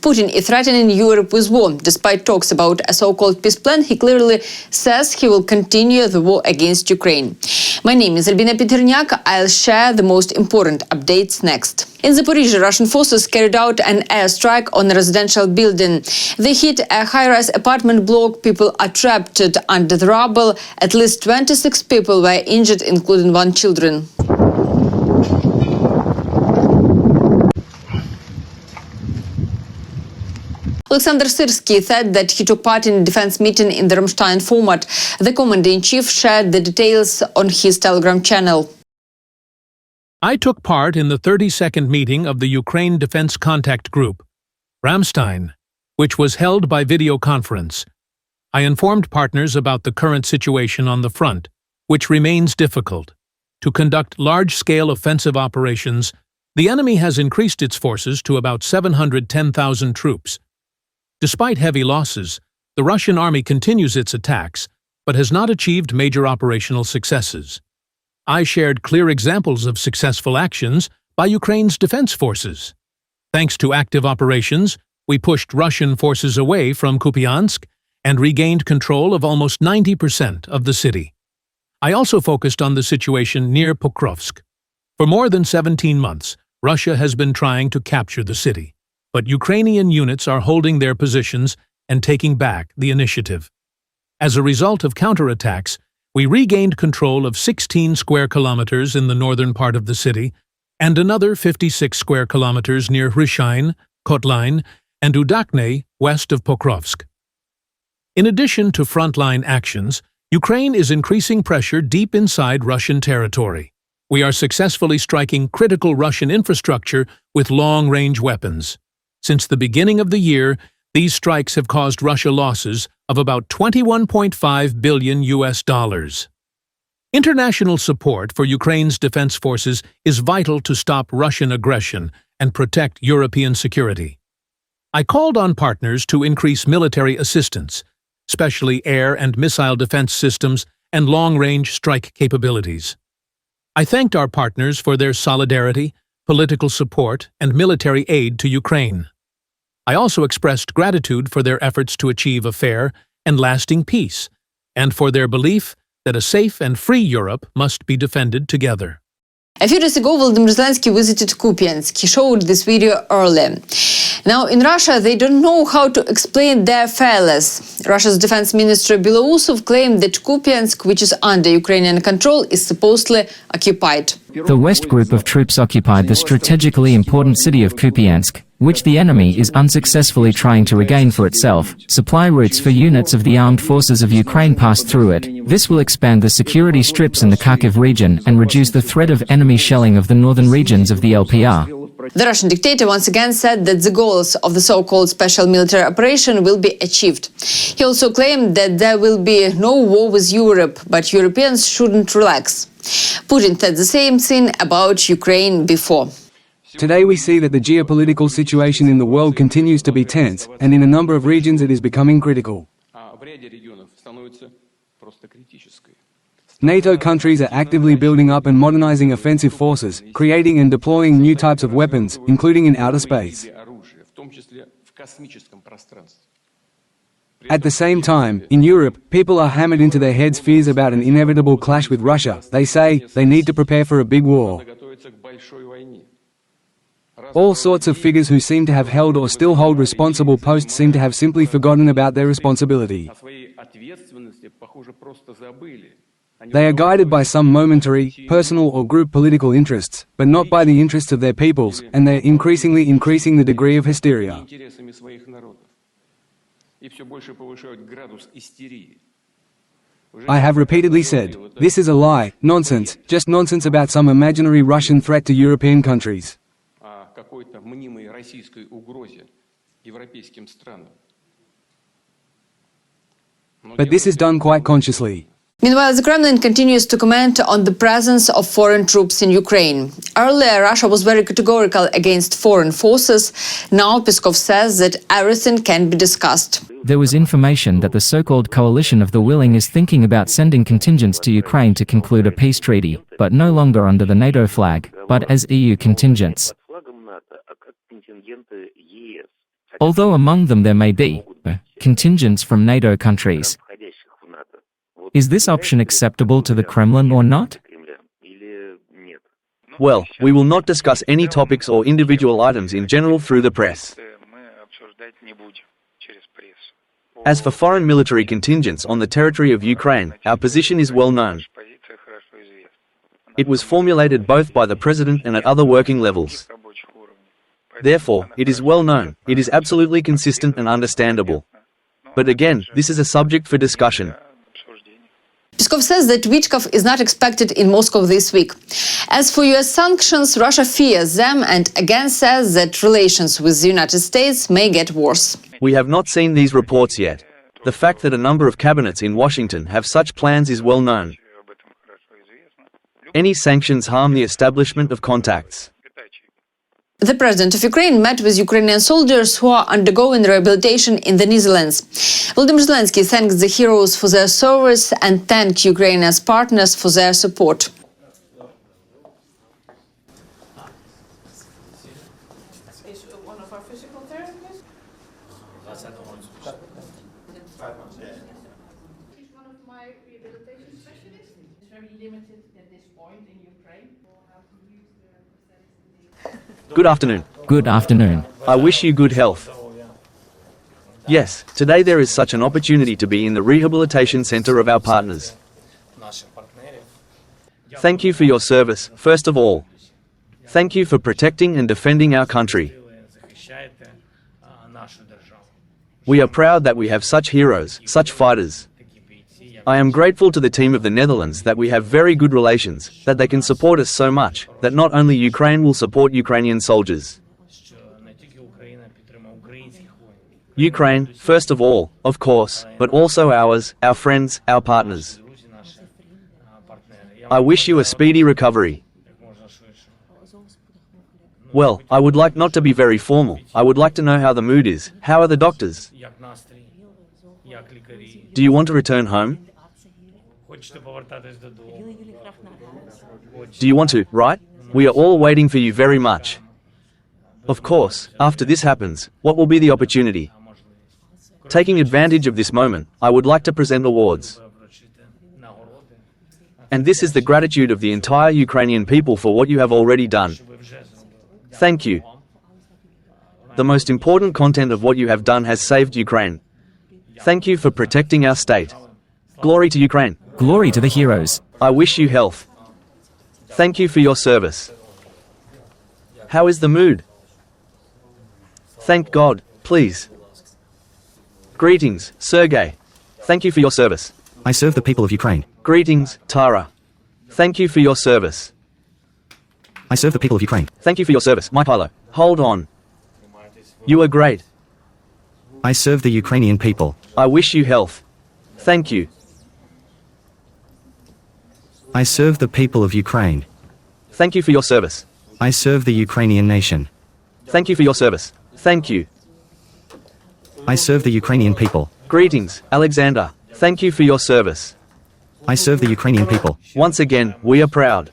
Putin is threatening Europe with war. Despite talks about a so-called peace plan, he clearly says he will continue the war against Ukraine. My name is Albina Pidhirnyak. I'll share the most important updates next. In Zaporizhzhia, Russian forces carried out an airstrike on a residential building. They hit a high-rise apartment block. People are trapped under the rubble. At least 26 people were injured, including 1 child. Alexander Syrsky said that he took part in a defense meeting in the Rammstein format. The commander-in-chief shared the details on his Telegram channel. I took part in the 32nd meeting of the Ukraine Defense Contact Group, Rammstein, which was held by video conference. I informed partners about the current situation on the front, which remains difficult. To conduct large-scale offensive operations, the enemy has increased its forces to about 710,000 troops. Despite heavy losses, the Russian army continues its attacks, but has not achieved major operational successes. I shared clear examples of successful actions by Ukraine's defense forces. Thanks to active operations, we pushed Russian forces away from Kupansk and regained control of almost 90% of the city. I also focused on the situation near Pokrovsk. For more than 17 months, Russia has been trying to capture the city, but Ukrainian units are holding their positions and taking back the initiative. As a result of counterattacks, we regained control of 16 square kilometers in the northern part of the city and another 56 square kilometers near Hryshayn, Kotline, and Udakne west of Pokrovsk. In addition to frontline actions, Ukraine is increasing pressure deep inside Russian territory. We are successfully striking critical Russian infrastructure with long-range weapons. Since the beginning of the year, these strikes have caused Russia losses of about $21.5 billion. International support for Ukraine's defense forces is vital to stop Russian aggression and protect European security. I called on partners to increase military assistance, especially air and missile defense systems and long-range strike capabilities. I thanked our partners for their solidarity, political support, and military aid to Ukraine. I also expressed gratitude for their efforts to achieve a fair and lasting peace, and for their belief that a safe and free Europe must be defended together. A few days ago, Volodymyr Zelenskyy visited Kupansk. He showed this video earlier. Now, in Russia, they don't know how to explain their failures. Russia's defense minister Belousov claimed that Kupansk, which is under Ukrainian control, is supposedly occupied. The West group of troops occupied the strategically important city of Kupiansk, which the enemy is unsuccessfully trying to regain for itself. Supply routes for units of the armed forces of Ukraine pass through it. This will expand the security strips in the Kharkiv region and reduce the threat of enemy shelling of the northern regions of the LPR. The Russian dictator once again said that the goals of the so-called special military operation will be achieved. He also claimed that there will be no war with Europe, but Europeans shouldn't relax. Putin said the same thing about Ukraine before. Today we see that the geopolitical situation in the world continues to be tense, and in a number of regions it is becoming critical. NATO countries are actively building up and modernizing offensive forces, creating and deploying new types of weapons, including in outer space. At the same time, in Europe, people are hammered into their heads fears about an inevitable clash with Russia. They say they need to prepare for a big war. All sorts of figures who seem to have held or still hold responsible posts seem to have simply forgotten about their responsibility. They are guided by some momentary, personal or group political interests, but not by the interests of their peoples, and they are increasingly increasing the degree of hysteria. I have repeatedly said, this is a lie, nonsense, just nonsense about some imaginary Russian threat to European countries. But this is done quite consciously. Meanwhile, the Kremlin continues to comment on the presence of foreign troops in Ukraine. Earlier, Russia was very categorical against foreign forces. Now, Peskov says that everything can be discussed. There was information that the so-called coalition of the willing is thinking about sending contingents to Ukraine to conclude a peace treaty, but no longer under the NATO flag, but as EU contingents. although among them there may be contingents from NATO countries. Is this option acceptable to the Kremlin or not? Well, we will not discuss any topics or individual items in general through the press. As for foreign military contingents on the territory of Ukraine, our position is well known. It was formulated both by the President and at other working levels. Therefore, it is well known, it is absolutely consistent and understandable. But again, this is a subject for discussion. Peskov says that Vychkov is not expected in Moscow this week. As for US sanctions, Russia fears them and again says that relations with the United States may get worse. We have not seen these reports yet. The fact that a number of cabinets in Washington have such plans is well known. Any sanctions harm the establishment of contacts. The president of Ukraine met with Ukrainian soldiers who are undergoing rehabilitation in the Netherlands. Volodymyr Zelenskyy thanked the heroes for their service and thanked Ukrainians partners for their support. Is one of our physical therapists? She's one of my rehabilitation specialists. It's very limited at this point in Ukraine. Good afternoon. Good afternoon. I wish you good health. Yes, today there is such an opportunity to be in the rehabilitation center of our partners. Thank you for your service, first of all. Thank you for protecting and defending our country. We are proud that we have such heroes, such fighters. I am grateful to the team of the Netherlands that we have very good relations, that they can support us so much, that not only Ukraine will support Ukrainian soldiers. Ukraine, first of all, of course, but also ours, our friends, our partners. I wish you a speedy recovery. Well, I would like not to be very formal. I would like to know how the mood is. How are the doctors? Do you want to return home? Do you want to, right? We are all waiting for you very much. Of course, after this happens, what will be the opportunity? Taking advantage of this moment, I would like to present awards. And this is the gratitude of the entire Ukrainian people for what you have already done. Thank you. The most important content of what you have done has saved Ukraine. Thank you for protecting our state. Glory to Ukraine. Glory to the heroes. I wish you health. Thank you for your service. How is the mood? Thank God, please. Greetings, Sergey. Thank you for your service. I serve the people of Ukraine. Greetings, Tara. Thank you for your service. I serve the people of Ukraine. Thank you for your service, Mykhailo. Hold on. You are great. I serve the Ukrainian people. I wish you health. Thank you. I serve the people of Ukraine. Thank you for your service. I serve the Ukrainian nation. Thank you for your service. Thank you. I serve the Ukrainian people. Greetings, Alexander. Thank you for your service. I serve the Ukrainian people. Once again, we are proud.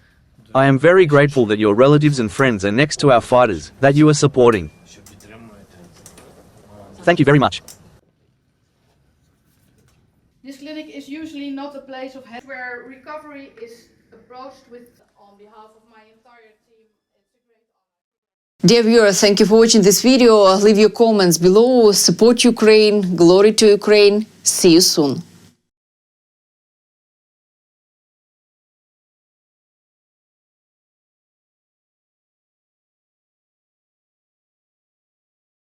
I am very grateful that your relatives and friends are next to our fighters, that you are supporting. Thank you very much. This clinic is usually not a place of health where recovery is approached with, on behalf of my entire team, it's a great honor. Dear viewers, thank you for watching this video. Leave your comments below. Support Ukraine. Glory to Ukraine. See you soon.